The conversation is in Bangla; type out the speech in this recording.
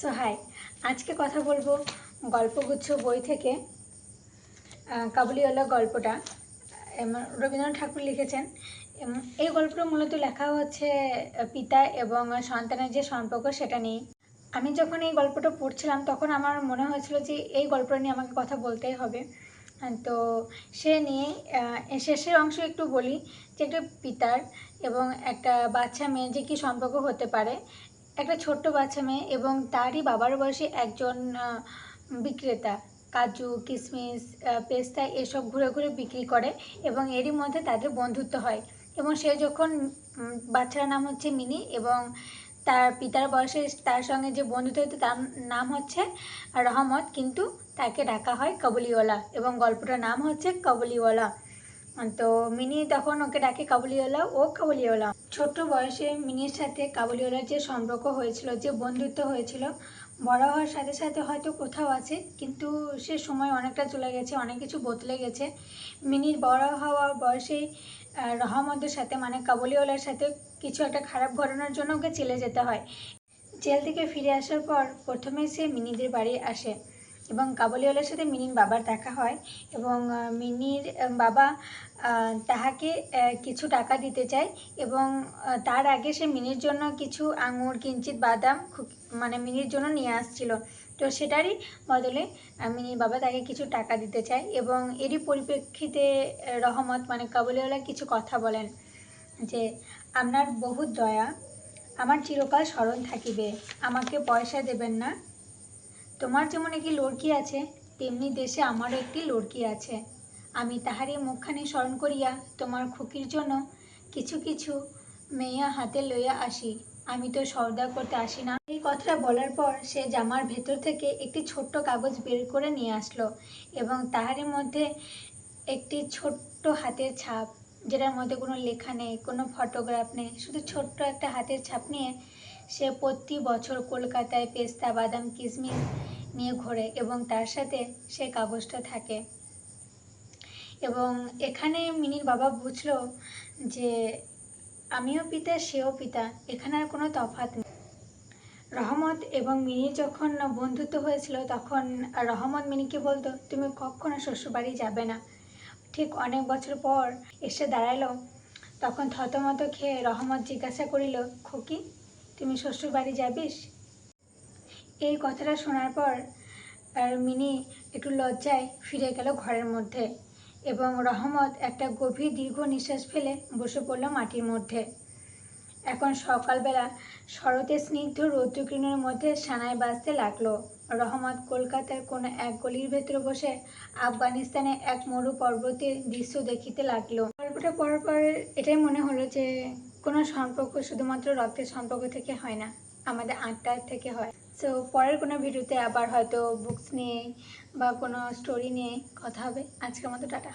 সো হাই, আজকে কথা বলবো গল্পগুচ্ছ বই থেকে কাবুলিওয়ালা গল্পটা রবীন্দ্রনাথ ঠাকুর লিখেছেন। এই গল্পটা মূলত লেখা হচ্ছে পিতা এবং সন্তানের যে সম্পর্ক সেটা নিয়ে। আমি যখন এই গল্পটা পড়ছিলাম তখন আমার মনে হয়েছিল যে এই গল্পটা নিয়ে আমাকে কথা বলতেই হবে। তো সে নিয়ে শেষের অংশ একটু বলি যে একটা পিতার এবং একটা বাচ্চা মেয়ের যে কী সম্পর্ক হতে পারে। একটা ছোট্ট বাচ্চা মেয়ে এবং তারই বাবার বয়সী একজন বিক্রেতা কাজু কিশমিশ পেস্তা এসব ঘুরে ঘুরে বিক্রি করে এবং এরই মধ্যে তাদের বন্ধুত্ব হয়। এবং সে যখন বাচ্চার নাম হচ্ছে মিনি এবং তার পিতার বয়সে তার সঙ্গে যে বন্ধুত্ব হতো তার নাম হচ্ছে রহমত, কিন্তু তাকে ডাকা হয় কাবুলিওয়ালা এবং গল্পটার নাম হচ্ছে কাবুলিওয়ালা। তো মিনি তখন ওকে ডাকে কাবুলিওয়ালা ও কাবুলিওয়ালা। ছোট্ট বয়সে মিনির সাথে কাবুলিওয়ালার যে সম্পর্ক হয়েছিল, যে বন্ধুত্ব হয়েছিল, বড় হওয়ার সাথে সাথে হয়তো কোথাও আছে, কিন্তু সে সময় অনেকটা চলে গেছে, অনেক কিছু বদলে গেছে। মিনির বড় হওয়ার বয়সেই রহমতের সাথে মানে কাবুলিওয়ালার সাথে কিছু একটা খারাপ ঘটনার জন্য ওকে জেলে যেতে হয়। জেল থেকে ফিরে আসার পর প্রথমে সে মিনিদের বাড়ি আসে এবং কাবুলিওয়ালার সাথে মিনির বাবার দেখা হয় এবং মিনির বাবা তাহাকে কিছু টাকা দিতে চায় এবং তার আগে সে মিনির জন্য কিছু আঙুর কিঞ্চিত বাদাম মানে মিনির জন্য নিয়ে আসছিল। তো সেটারই বদলে মিনির বাবা তাকে কিছু টাকা দিতে চায় এবং এরই পরিপ্রেক্ষিতে রহমত মানে কাবুলিওয়ালা কিছু কথা বলেন যে আপনার বহুত দয়া, আমার চিরকাল স্মরণ থাকিবে, আমাকে পয়সা দেবেন না। তোমার যেমন একটি লড়কি আছে তেমনি দেশে আমারও একটি লড়কি আছে, আমি তাহারই মুখখানি স্মরণ করিয়া তোমার খুকির জন্য কিছু কিছু মেয়া হাতে লইয়া আসি, আমি তো সওদা করতে আসি না। এই কথাটা বলার পর সে জামার ভেতর থেকে একটি ছোট্ট কাগজ বের করে নিয়ে আসলো এবং তাহারই মধ্যে একটি ছোট্ট হাতের ছাপ, যেটার মধ্যে কোনো লেখা নেই, কোনো ফটোগ্রাফ নেই, শুধু ছোট্ট একটা হাতের ছাপ নিয়ে সে প্রতি বছর কলকাতায় পেস্তা বাদাম কিশমিশ নিয়ে ঘোরে এবং তার সাথে সে কাগজটা থাকে। এবং এখানে মিনির বাবা বুঝলো যে আমিও পিতা সেও পিতা, এখানে আর কোনো তফাৎ নেই। রহমত এবং মিনির যখন বন্ধুত্ব হয়েছিল তখন রহমত মিনিকে বলতো তুমি কখনো শ্বশুরবাড়ি যাবে না। ঠিক অনেক বছর পর এসে দাঁড়ালো, তখন থতমত খেয়ে রহমত জিজ্ঞাসা করিল, খুকি তুমি শ্বশুরবাড়ি যাবিস? এই কথাটা শোনার পর মিনি একটু লজ্জায় ফিরে গেল ঘরের মধ্যে এবং রহমত একটা গভীর দীর্ঘ নিঃশ্বাস ফেলে বসে পড়ল মাটির মধ্যে। এখন সকালবেলা শরতের স্নিগ্ধ রৌদ্রকিরণের মধ্যে সানাই বাজতে লাগলো। রহমত কলকাতার কোনো এক গলির ভেতরে বসে আফগানিস্তানে এক মরু পর্বতের দৃশ্য দেখিতে লাগলো। গল্পটা পড়ার পর এটাই মনে হলো যে কোনো সম্পর্ক শুধুমাত্র রক্তের সম্পর্ক থেকে হয় না, আমাদের আত্মার থেকে হয়। সো পরের কোনো ভিডিওতে আবার হয়তো বুকস নিয়ে বা কোনো স্টোরি নিয়ে কথা হবে। আজকের মতো টাটা।